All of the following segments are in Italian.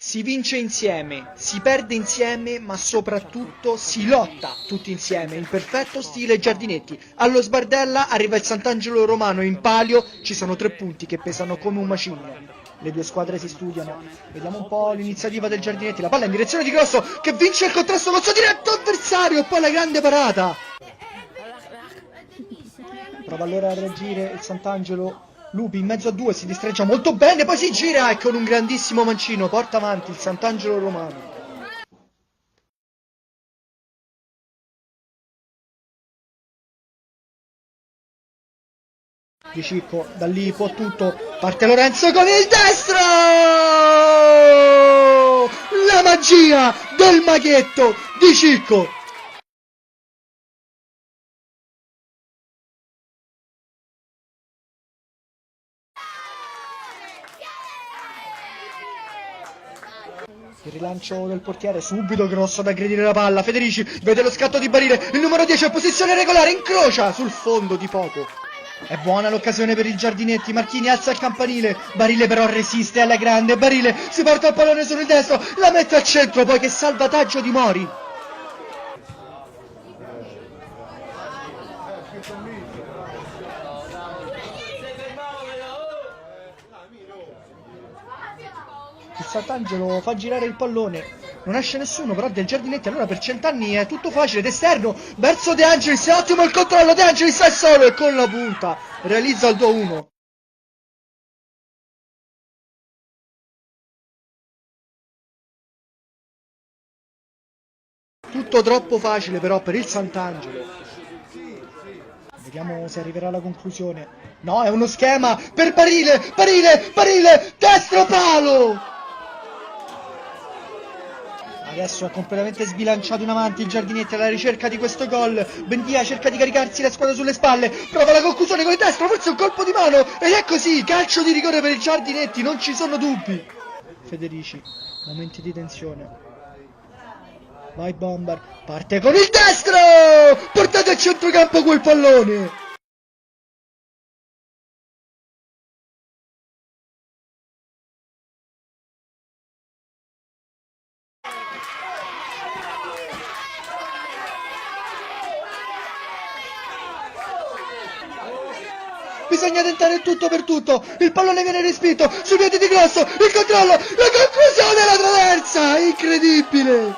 Si vince insieme, si perde insieme, ma soprattutto si lotta tutti insieme, in perfetto stile Giardinetti. Allo Sbardella arriva il Sant'Angelo Romano in palio, ci sono 3 punti che pesano come un macigno. Le due squadre si studiano. Vediamo un po' l'iniziativa del Giardinetti. La palla in direzione di Grosso che vince il contrasto con il suo diretto avversario. E poi la grande parata. Prova allora a reagire il Sant'Angelo. Lupi in mezzo a 2, si distreggia molto bene, poi si gira e con un grandissimo mancino porta avanti il Sant'Angelo Romano. Di Cicco, da lì può tutto, parte Lorenzo con il destro! La magia del maghetto di Cicco! Il rilancio del portiere, subito Grosso ad aggredire la palla, Federici vede lo scatto di Barile, il numero 10 è posizione regolare, incrocia sul fondo di poco. È buona l'occasione per il Giardinetti, Marchini alza il campanile, Barile però resiste alla grande, Barile si porta il pallone sul destro, la mette al centro, poi che salvataggio di Mori. Il Sant'Angelo fa girare il pallone, non esce nessuno però del Giardinetti, allora per 100 anni è tutto facile, d'esterno verso De Angelis, è ottimo il controllo, De Angelis è solo e con la punta realizza il 2-1. Tutto troppo facile però per il Sant'Angelo. Vediamo se arriverà alla conclusione. No, è uno schema per Barile, Barile, destro palo! Adesso è completamente sbilanciato in avanti il Giardinetti alla ricerca di questo gol. Bendia cerca di caricarsi la squadra sulle spalle, prova la conclusione con il destro, forse un colpo di mano, ed è così, calcio di rigore per il Giardinetti, non ci sono dubbi. Federici, momenti di tensione. Vai Bomber, parte con il destro! Portate a centrocampo quel pallone! Bisogna tentare tutto per tutto, il pallone viene respinto, sui piedi di Grosso, il controllo, la conclusione, la traversa, incredibile!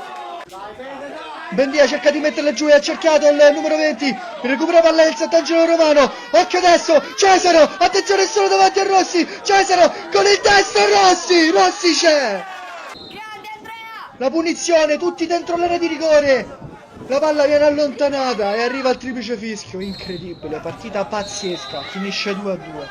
Bendia cerca di metterla giù e ha cercato il numero 20, recupera palla il Sant'Angelo Romano, occhio adesso, Cesaro, attenzione solo davanti a Rossi, Cesaro con il destro, Rossi c'è! La punizione, tutti dentro l'area di rigore! La palla viene allontanata e arriva il triplice fischio, incredibile, partita pazzesca, finisce 2-2.